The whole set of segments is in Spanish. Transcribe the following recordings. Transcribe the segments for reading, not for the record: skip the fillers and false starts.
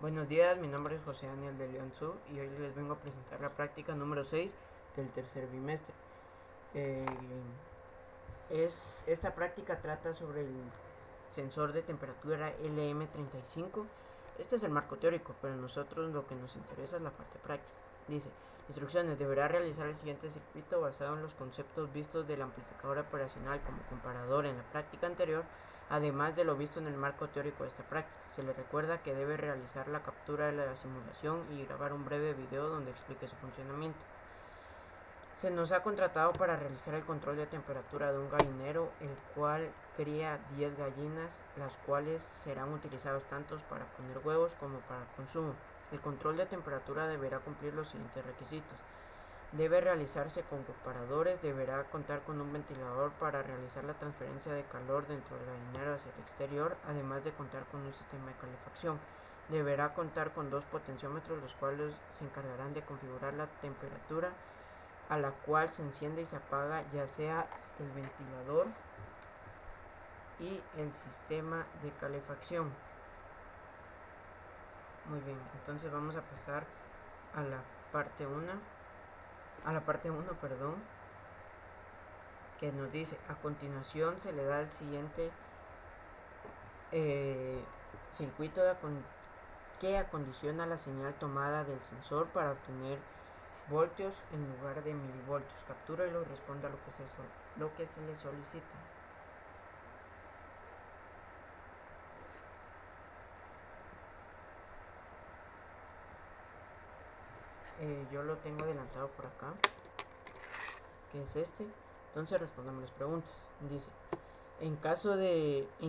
Buenos días, mi nombre es José Daniel de León Su y hoy les vengo a presentar la práctica número 6 del tercer bimestre. Eh, Esta práctica trata sobre el sensor de temperatura LM35. Este es el marco teórico, pero a nosotros lo que nos interesa es la parte práctica. Dice, instrucciones, deberá realizar el siguiente circuito basado en los conceptos vistos del amplificador operacional como comparador en la práctica anterior, además de lo visto en el marco teórico de esta práctica. Se le recuerda que debe realizar la captura de la simulación y grabar un breve video donde explique su funcionamiento. Se nos ha contratado para realizar el control de temperatura de un gallinero, el cual cría 10 gallinas, las cuales serán utilizadas tanto para poner huevos como para consumo. El control de temperatura deberá cumplir los siguientes requisitos. Debe realizarse con comparadores, deberá contar con un ventilador para realizar la transferencia de calor dentro del gallinero hacia el exterior, además de contar con un sistema de calefacción. Deberá contar con 2 potenciómetros, los cuales se encargarán de configurar la temperatura a la cual se enciende y se apaga ya sea el ventilador y el sistema de calefacción. Muy bien, entonces vamos a pasar a la parte 1, perdón, que nos dice, a continuación se le da el siguiente circuito que acondiciona la señal tomada del sensor para obtener voltios en lugar de milivoltios. Captura y lo responda a lo que se le solicita. Yo lo tengo adelantado por acá, que es este. Entonces respondamos las preguntas. Dice, ¿en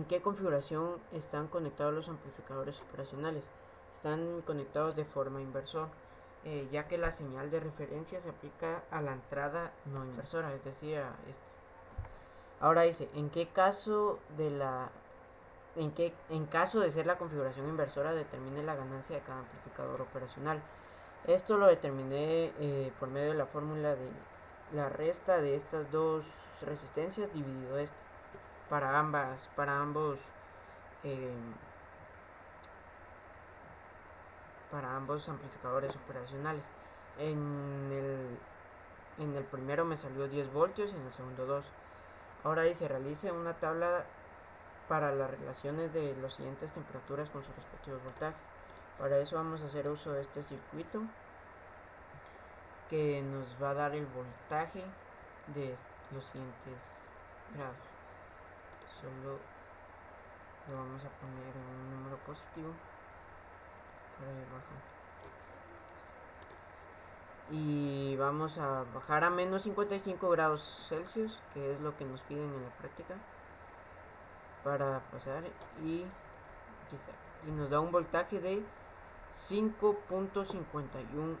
qué configuración están conectados los amplificadores operacionales? Están conectados de forma inversor, ya que la señal de referencia se aplica a la entrada no inversora, es decir, a esta. Ahora dice, en caso de ser la configuración inversora, determine la ganancia de cada amplificador operacional. Esto lo determiné por medio de la fórmula de la resta de estas dos resistencias dividido esta para eh, ambos amplificadores operacionales. En el primero me salió 10 voltios y en el segundo 2. Ahora dice, realice una tabla para las relaciones de las siguientes temperaturas con sus respectivos voltajes. Para eso vamos a hacer uso de este circuito que nos va a dar el voltaje de los siguientes grados. Solo lo vamos a poner en un número positivo para ir bajando. Y vamos a bajar a menos 55 grados Celsius, que es lo que nos piden en la práctica, para pasar, y nos da un voltaje de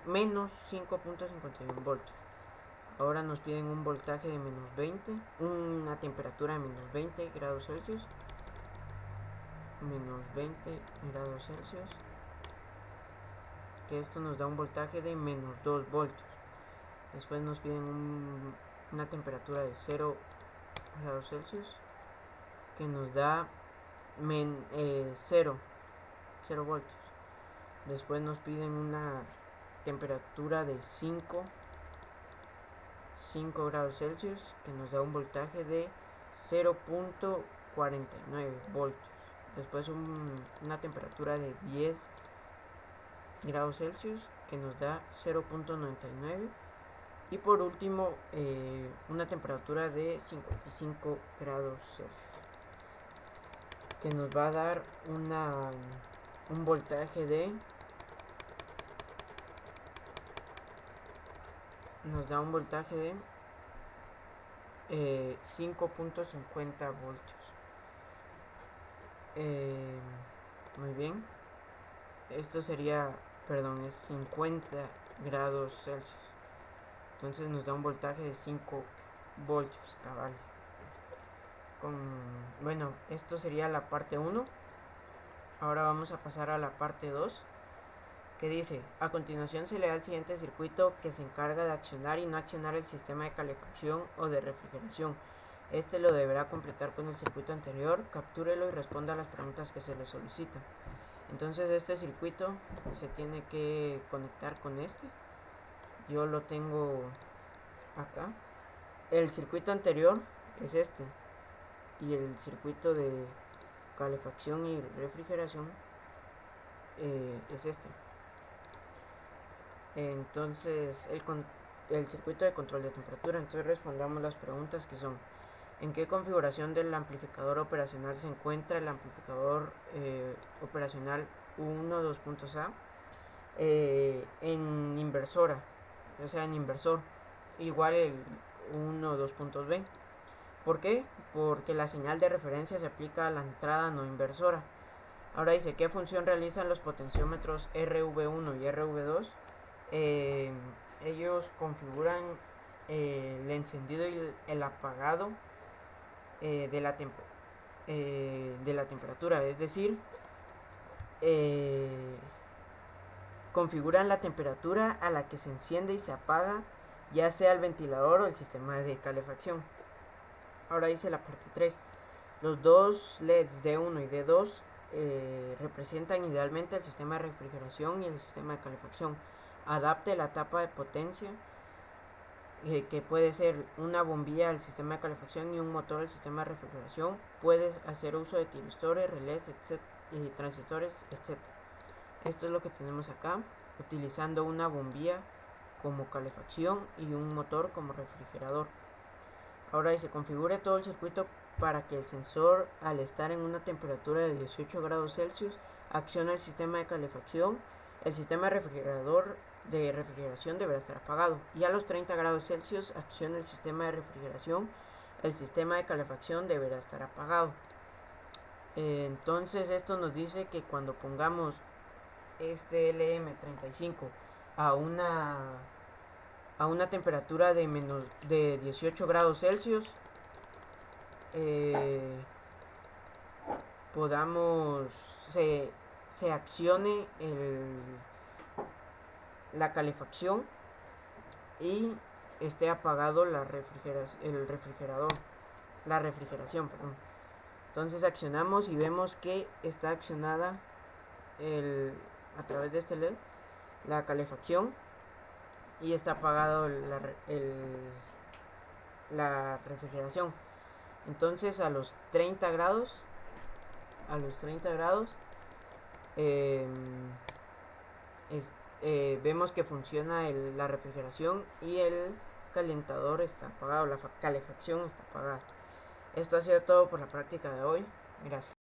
menos 5.51 voltios. Ahora nos piden un voltaje de menos 20, una temperatura de menos 20 grados Celsius, menos 20 grados Celsius, que esto nos da un voltaje de menos 2 voltios. Después nos piden una temperatura de 0 grados Celsius, que nos da 0 voltios. Después nos piden una temperatura de 5 grados Celsius, que nos da un voltaje de 0.49 voltios. Después una temperatura de 10 grados Celsius, que nos da 0.99. Y por último, una temperatura de 55 grados Celsius, que nos va a dar un voltaje de 5.50 voltios. Muy bien, esto sería, es 50 grados Celsius. Entonces nos da un voltaje de 5 voltios cabales. Bueno, esto sería la parte 1. Ahora vamos a pasar a la parte 2, que dice, a continuación se le da el siguiente circuito que se encarga de accionar y no accionar el sistema de calefacción o de refrigeración. Este lo deberá completar con el circuito anterior, captúrelo y responda a las preguntas que se le solicitan. Entonces este circuito se tiene que conectar con este. Yo lo tengo acá. El circuito anterior es este, y el circuito de calefacción y refrigeración es este. Entonces el circuito de control de temperatura. Entonces respondamos las preguntas que son: ¿en qué configuración del amplificador operacional se encuentra el amplificador operacional 1 2.A? En inversora, o sea, en inversor, igual el 1 2.B. ¿Por qué? Porque la señal de referencia se aplica a la entrada no inversora. Ahora dice, ¿qué función realizan los potenciómetros RV1 y RV2? Ellos configuran el encendido y el apagado de la temperatura, es decir, configuran la temperatura a la que se enciende y se apaga, ya sea el ventilador o el sistema de calefacción. Ahora dice la parte 3. Los dos LEDs D1 y D2 representan idealmente el sistema de refrigeración y el sistema de calefacción. Adapte la etapa de potencia, que puede ser una bombilla al sistema de calefacción y un motor al sistema de refrigeración. Puedes hacer uso de tiristores, relés, transistores, etc. Esto es lo que tenemos acá, utilizando una bombilla como calefacción y un motor como refrigerador. Ahora dice, configure todo el circuito para que el sensor, al estar en una temperatura de 18 grados Celsius, accione el sistema de calefacción. El sistema de refrigeración deberá estar apagado, y a los 30 grados Celsius acciona el sistema de refrigeración. El sistema de calefacción deberá estar apagado. Entonces esto nos dice que cuando pongamos este LM35 a una temperatura de 18 grados Celsius, podamos se accione la calefacción y esté apagado la refrigeración, perdón. Entonces accionamos y vemos que está accionada a través de este LED la calefacción y está apagado la refrigeración. Entonces a los 30 grados vemos que funciona la refrigeración y el calentador está apagado, la calefacción está apagada. Esto ha sido todo por la práctica de hoy. Gracias.